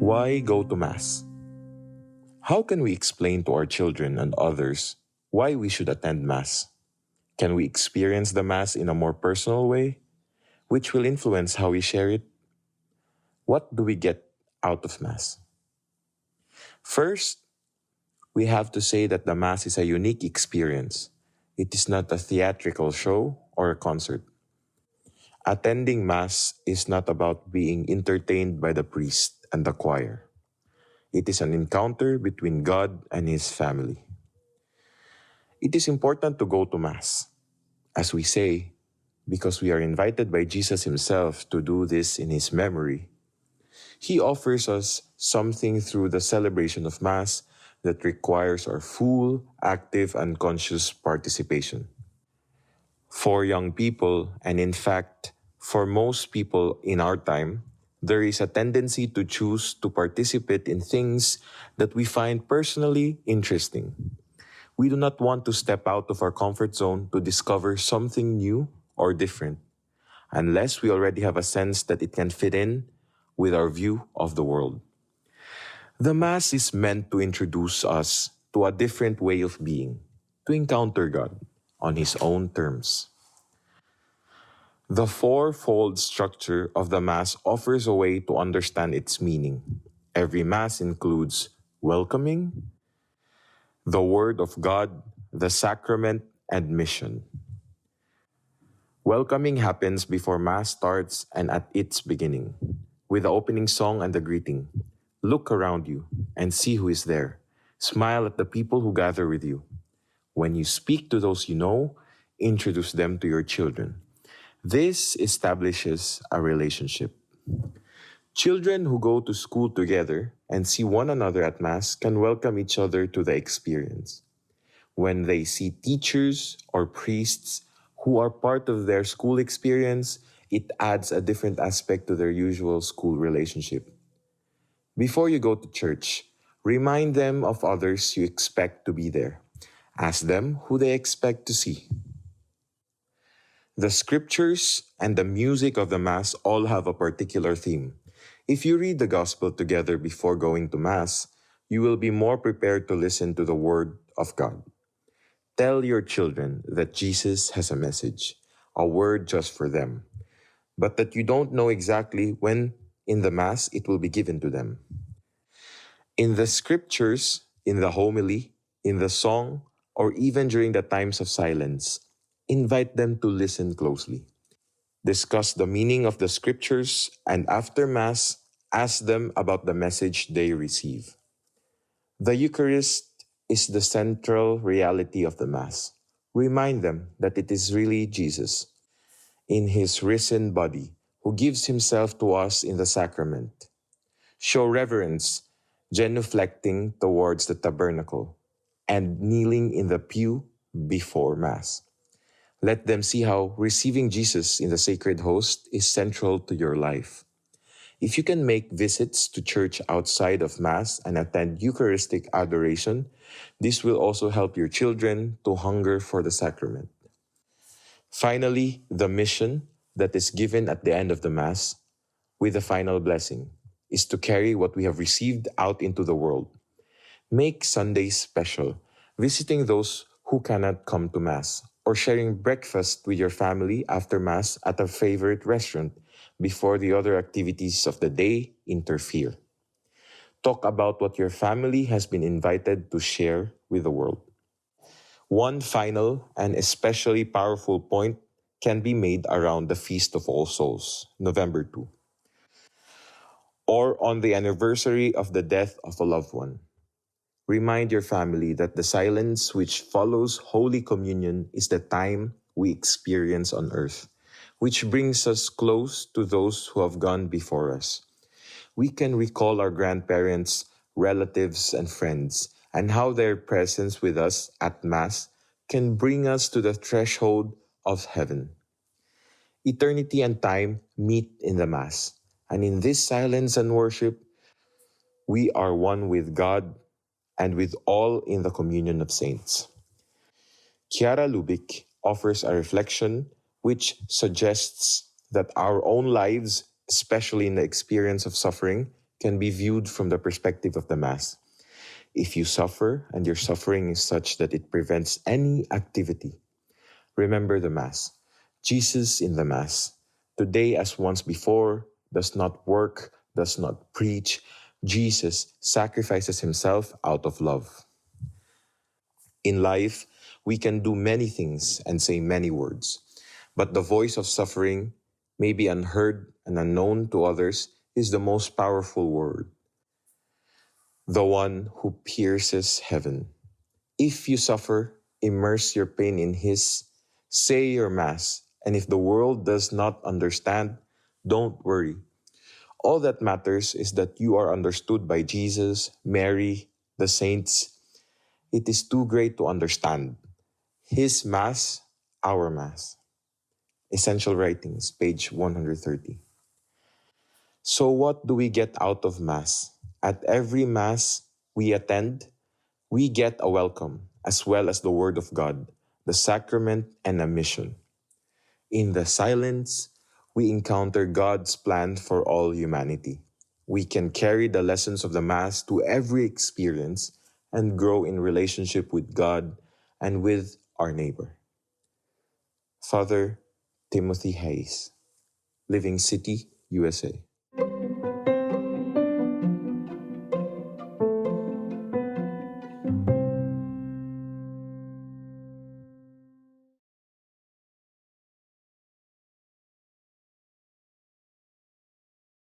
Why go to Mass? How can we explain to our children and others why we should attend Mass? Can we experience the Mass in a more personal way, which will influence how we share it? What do we get out of Mass? First, we have to say that the Mass is a unique experience. It is not a theatrical show or a concert. Attending Mass is not about being entertained by the priest and the choir. It is an encounter between God and His family. It is important to go to Mass, as we say, because we are invited by Jesus Himself to do this in His memory. He offers us something through the celebration of Mass that requires our full, active, and conscious participation. For young people, and in fact, for most people in our time, there is a tendency to choose to participate in things that we find personally interesting. We do not want to step out of our comfort zone to discover something new or different, unless we already have a sense that it can fit in with our view of the world. The Mass is meant to introduce us to a different way of being, to encounter God on His own terms. The fourfold structure of the Mass offers a way to understand its meaning. Every Mass includes welcoming, the Word of God, the sacrament, and mission. Welcoming happens before Mass starts and at its beginning, with the opening song and the greeting. Look around you and see who is there. Smile at the people who gather with you. When you speak to those you know, introduce them to your children. This establishes a relationship. Children who go to school together and see one another at Mass can welcome each other to the experience. When they see teachers or priests who are part of their school experience, it adds a different aspect to their usual school relationship. Before you go to church, remind them of others you expect to be there. Ask them who they expect to see. The scriptures and the music of the Mass all have a particular theme. If you read the Gospel together before going to Mass, you will be more prepared to listen to the Word of God. Tell your children that Jesus has a message, a word just for them, but that you don't know exactly when in the Mass it will be given to them. In the scriptures, in the homily, in the song, or even during the times of silence, invite them to listen closely. Discuss the meaning of the scriptures, and after Mass, ask them about the message they receive. The Eucharist is the central reality of the Mass. Remind them that it is really Jesus, in His risen body, who gives Himself to us in the sacrament. Show reverence, genuflecting towards the tabernacle, and kneeling in the pew before Mass. Let them see how receiving Jesus in the sacred host is central to your life. If you can make visits to church outside of Mass and attend Eucharistic adoration, this will also help your children to hunger for the sacrament. Finally, the mission that is given at the end of the Mass, with the final blessing, is to carry what we have received out into the world. Make Sundays special, visiting those who cannot come to Mass, or sharing breakfast with your family after Mass at a favorite restaurant before the other activities of the day interfere. Talk about what your family has been invited to share with the world. One final and especially powerful point can be made around the Feast of All Souls, November 2, or on the anniversary of the death of a loved one. Remind your family that the silence which follows Holy Communion is the time we experience on earth, which brings us close to those who have gone before us. We can recall our grandparents, relatives, and friends, and how their presence with us at Mass can bring us to the threshold of heaven. Eternity and time meet in the Mass, and in this silence and worship, we are one with God and with all in the communion of saints. Chiara Lubick offers a reflection which suggests that our own lives, especially in the experience of suffering, can be viewed from the perspective of the Mass. If you suffer and your suffering is such that it prevents any activity, remember the Mass. Jesus in the Mass, today as once before, does not work, does not preach. Jesus sacrifices himself out of love. In life, we can do many things and say many words, but the voice of suffering, maybe unheard and unknown to others, is the most powerful word, the one who pierces heaven. If you suffer, immerse your pain in His, say your Mass, and if the world does not understand, don't worry. All that matters is that you are understood by Jesus, Mary, the saints. It is too great to understand. His Mass, our Mass. Essential Writings, page 130. So, what do we get out of Mass? At every Mass we attend, we get a welcome, as well as the Word of God, the sacrament, and a mission. In the silence, we encounter God's plan for all humanity. We can carry the lessons of the Mass to every experience and grow in relationship with God and with our neighbor. Father Timothy Hayes, Living City, USA.